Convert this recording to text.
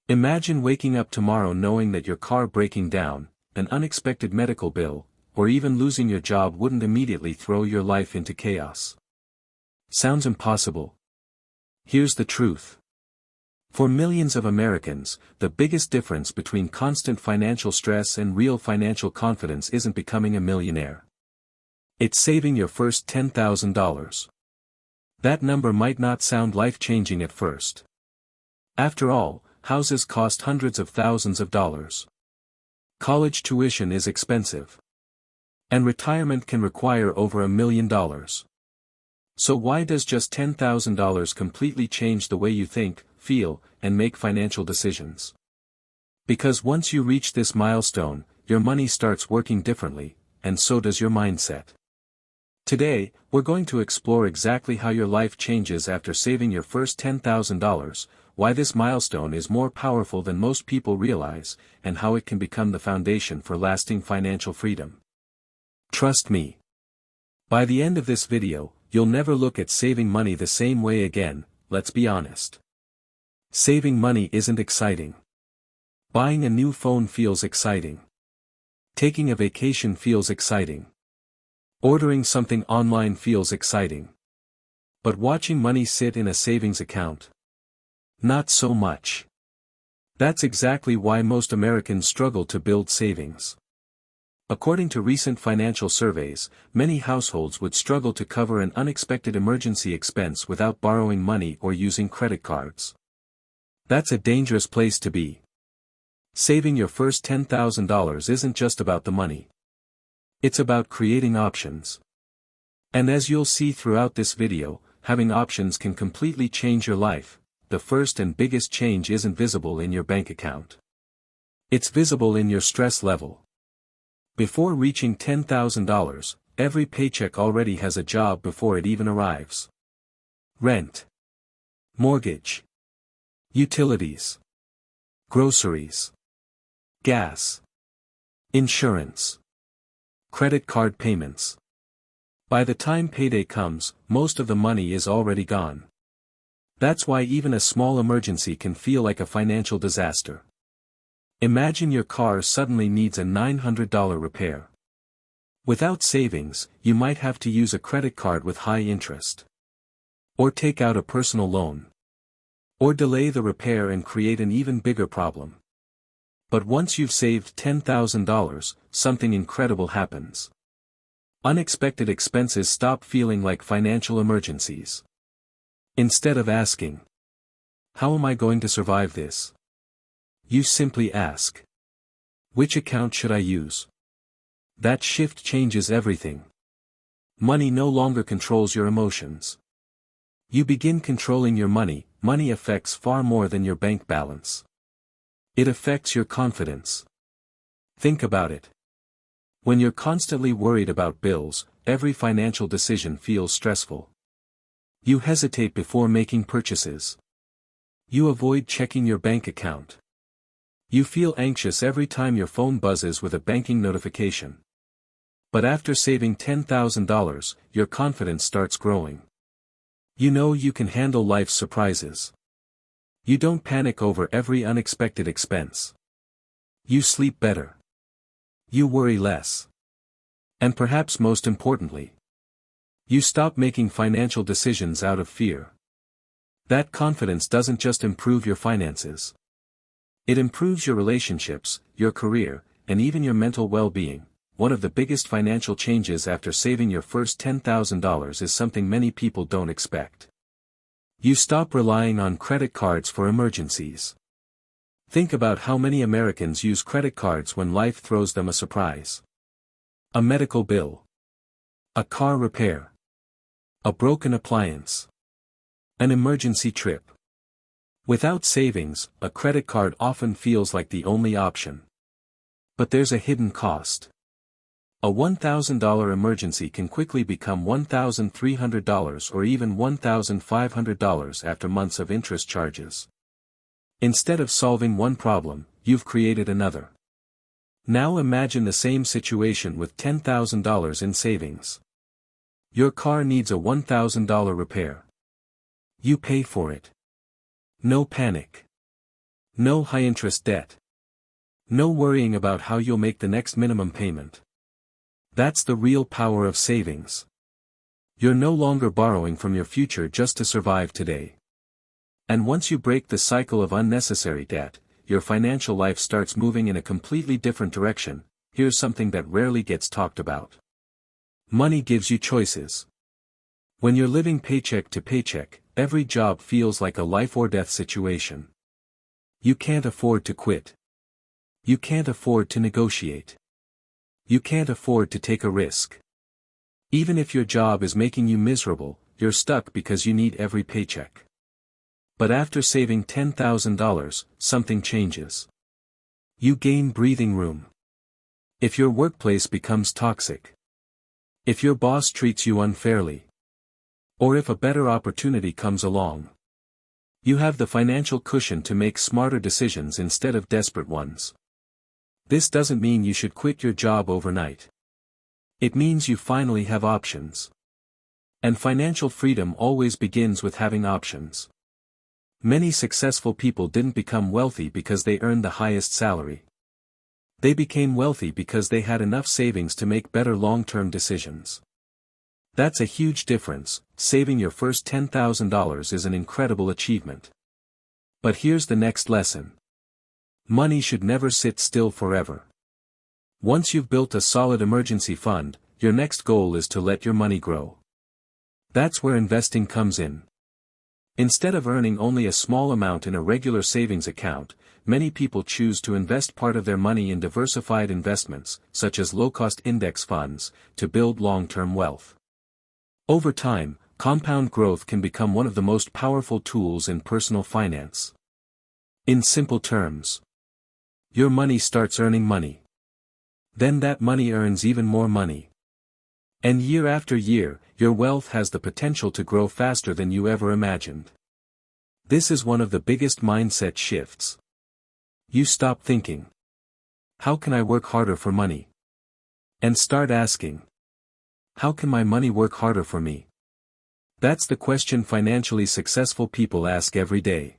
Imagine waking up tomorrow knowing that your car breaking down, an unexpected medical bill, or even losing your job wouldn't immediately throw your life into chaos. Sounds impossible? Here's the truth. For millions of Americans, the biggest difference between constant financial stress and real financial confidence isn't becoming a millionaire. It's saving your first $10,000. That number might not sound life-changing at first. After all, houses cost hundreds of thousands of dollars. College tuition is expensive. And retirement can require over $1 million. So why does just $10,000 completely change the way you think, feel, and make financial decisions? Because once you reach this milestone, your money starts working differently, and so does your mindset. Today, we're going to explore exactly how your life changes after saving your first $10,000, why this milestone is more powerful than most people realize, and how it can become the foundation for lasting financial freedom. Trust me. By the end of this video, you'll never look at saving money the same way again. Let's be honest. Saving money isn't exciting. Buying a new phone feels exciting. Taking a vacation feels exciting. Ordering something online feels exciting. But watching money sit in a savings account? Not so much. That's exactly why most Americans struggle to build savings. According to recent financial surveys, many households would struggle to cover an unexpected emergency expense without borrowing money or using credit cards. That's a dangerous place to be. Saving your first $10,000 isn't just about the money. It's about creating options. And as you'll see throughout this video, having options can completely change your life. The first and biggest change isn't visible in your bank account. It's visible in your stress level. Before reaching $10,000, every paycheck already has a job before it even arrives. Rent. Mortgage. Utilities. Groceries. Gas. Insurance. Credit card payments. By the time payday comes, most of the money is already gone. That's why even a small emergency can feel like a financial disaster. Imagine your car suddenly needs a $900 repair. Without savings, you might have to use a credit card with high interest. Or take out a personal loan. Or delay the repair and create an even bigger problem. But once you've saved $10,000, something incredible happens. Unexpected expenses stop feeling like financial emergencies. Instead of asking, "How am I going to survive this?" you simply ask, "Which account should I use?" That shift changes everything. Money no longer controls your emotions. You begin controlling your money. Money affects far more than your bank balance. It affects your confidence. Think about it. When you're constantly worried about bills, every financial decision feels stressful. You hesitate before making purchases. You avoid checking your bank account. You feel anxious every time your phone buzzes with a banking notification. But after saving $10,000, your confidence starts growing. You know you can handle life's surprises. You don't panic over every unexpected expense. You sleep better. You worry less. And perhaps most importantly, you stop making financial decisions out of fear. That confidence doesn't just improve your finances. It improves your relationships, your career, and even your mental well-being. One of the biggest financial changes after saving your first $10,000 is something many people don't expect. You stop relying on credit cards for emergencies. Think about how many Americans use credit cards when life throws them a surprise. A medical bill. A car repair. A broken appliance. An emergency trip. Without savings, a credit card often feels like the only option. But there's a hidden cost. A $1,000 emergency can quickly become $1,300 or even $1,500 after months of interest charges. Instead of solving one problem, you've created another. Now imagine the same situation with $10,000 in savings. Your car needs a $1,000 repair. You pay for it. No panic. No high-interest debt. No worrying about how you'll make the next minimum payment. That's the real power of savings. You're no longer borrowing from your future just to survive today. And once you break the cycle of unnecessary debt, your financial life starts moving in a completely different direction. Here's something that rarely gets talked about. Money gives you choices. When you're living paycheck to paycheck, every job feels like a life-or-death situation. You can't afford to quit. You can't afford to negotiate. You can't afford to take a risk. Even if your job is making you miserable, you're stuck because you need every paycheck. But after saving $10,000, something changes. You gain breathing room. If your workplace becomes toxic, if your boss treats you unfairly, or if a better opportunity comes along, you have the financial cushion to make smarter decisions instead of desperate ones. This doesn't mean you should quit your job overnight. It means you finally have options. And financial freedom always begins with having options. Many successful people didn't become wealthy because they earned the highest salary. They became wealthy because they had enough savings to make better long-term decisions. That's a huge difference. Saving your first $10,000 is an incredible achievement. But here's the next lesson. Money should never sit still forever. Once you've built a solid emergency fund, your next goal is to let your money grow. That's where investing comes in. Instead of earning only a small amount in a regular savings account, many people choose to invest part of their money in diversified investments, such as low-cost index funds, to build long-term wealth. Over time, compound growth can become one of the most powerful tools in personal finance. In simple terms, your money starts earning money. Then that money earns even more money. And year after year, your wealth has the potential to grow faster than you ever imagined. This is one of the biggest mindset shifts. You stop thinking, how can I work harder for money? And start asking, how can my money work harder for me? That's the question financially successful people ask every day.